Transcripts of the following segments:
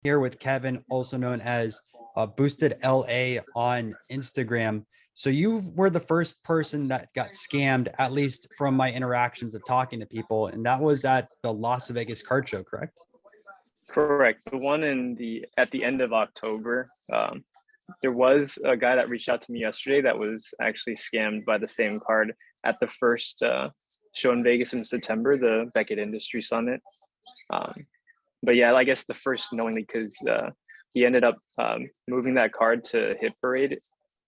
here with Kevin, also known as Boosted LA on Instagram. So you were the first person that got scammed, at least from my interactions of talking to people, and that was at the Las Vegas card show, correct? Correct. The one at the end of October. There was a guy that reached out to me yesterday that was actually scammed by the same card at the first show in Vegas in September, the Beckett Industry Summit. But yeah, I guess the first knowingly, because he ended up moving that card to Hit Parade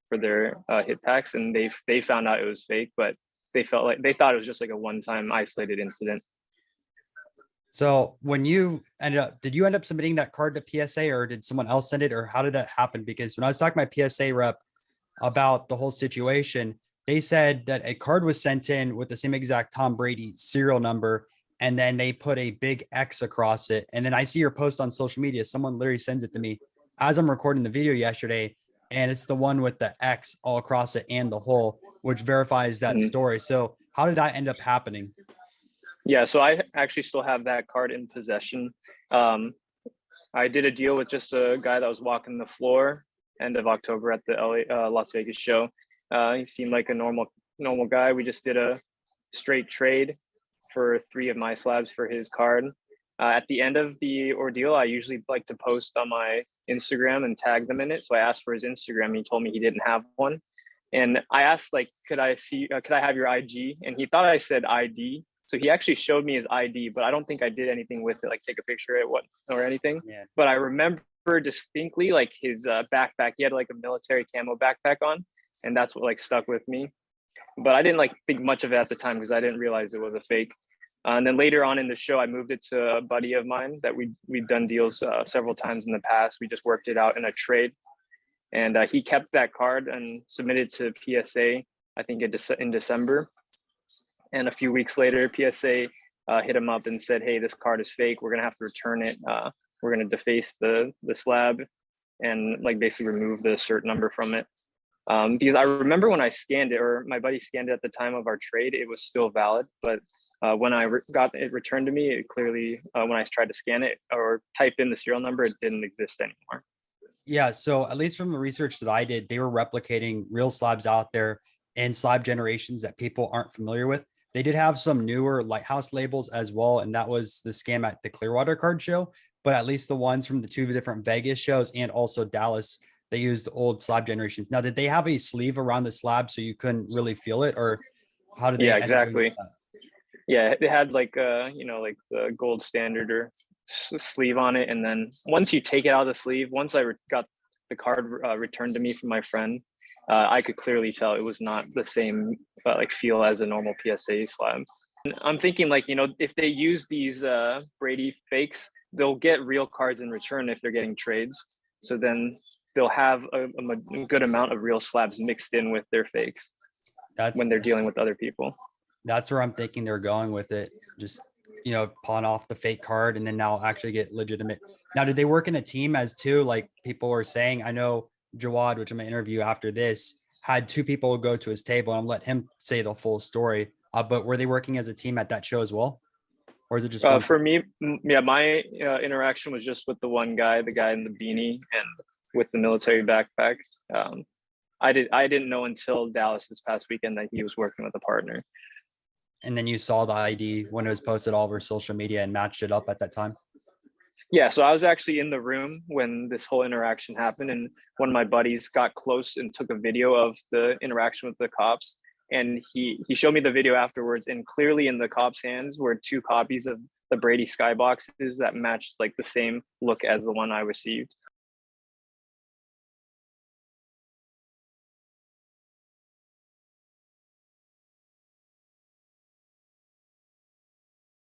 for their hit packs, and they found out it was fake, but they thought it was just like a one-time isolated incident. So when you did you end up submitting that card to PSA, or did someone else send it, or how did that happen? Because when I was talking to my PSA rep about the whole situation, they said that a card was sent in with the same exact Tom Brady serial number, and then they put a big X across it. And then I see your post on social media. Someone literally sends it to me as I'm recording the video yesterday, and it's the one with the X all across it and the hole, which verifies that story. So how did that end up happening? Yeah, so I actually still have that card in possession. I did a deal with just a guy that was walking the floor end of October at the Las Vegas show. He seemed like a normal guy. We just did a straight trade for 3 of my slabs for his card. At the end of the ordeal, I usually like to post on my Instagram and tag them in it. So I asked for his Instagram. He told me he didn't have one. And I asked, like, could I have your IG? And he thought I said ID. So he actually showed me his ID, but I don't think I did anything with it, like take a picture of it or anything. Yeah. But I remember distinctly like his backpack. He had like a military camo backpack on, and that's what like stuck with me. But I didn't like think much of it at the time because I didn't realize it was a fake. And then later on in the show, I moved it to a buddy of mine that we'd done deals several times in the past. We just worked it out in a trade, and he kept that card and submitted to PSA, I think in December. And a few weeks later, PSA hit him up and said, "Hey, this card is fake. We're gonna have to return it. We're gonna deface the slab and like basically remove the cert number from it." Because I remember when I scanned it, or my buddy scanned it at the time of our trade, it was still valid. But when I got it returned to me, it clearly, when I tried to scan it or type in the serial number, it didn't exist anymore. Yeah, so at least from the research that I did, they were replicating real slabs out there and slab generations that people aren't familiar with. They did have some newer lighthouse labels as well, and that was the scam at the Clearwater card show. But at least the ones from the 2 different Vegas shows and also Dallas, they used old slab generations. Now, did they have a sleeve around the slab so you couldn't really feel it, or how did they? Yeah, exactly. Yeah, it had like like the gold standard or sleeve on it, and then once you take it out of the sleeve, once I got the card returned to me from my friend, I could clearly tell it was not the same like feel as a normal PSA slab. And I'm thinking like, if they use these Brady fakes, they'll get real cards in return if they're getting trades. So then they'll have a good amount of real slabs mixed in with their fakes when they're dealing with other people. That's where I'm thinking they're going with it. Just, pawn off the fake card and then now actually get legitimate. Now, did they work in a team as two? Like people were saying, I know Jawad, which I'm going to interview after this, had 2 people go to his table, and I'm let him say the full story. But were they working as a team at that show as well? Or is it just for me? Yeah, my interaction was just with the one guy, the guy in the beanie and with the military backpack. I didn't know until Dallas this past weekend that he was working with a partner. And then you saw the ID when it was posted all over social media and matched it up at that time? Yeah, so I was actually in the room when this whole interaction happened, and one of my buddies got close and took a video of the interaction with the cops. And he showed me the video afterwards, and clearly in the cops' hands were 2 copies of the Brady skyboxes that matched like the same look as the one I received.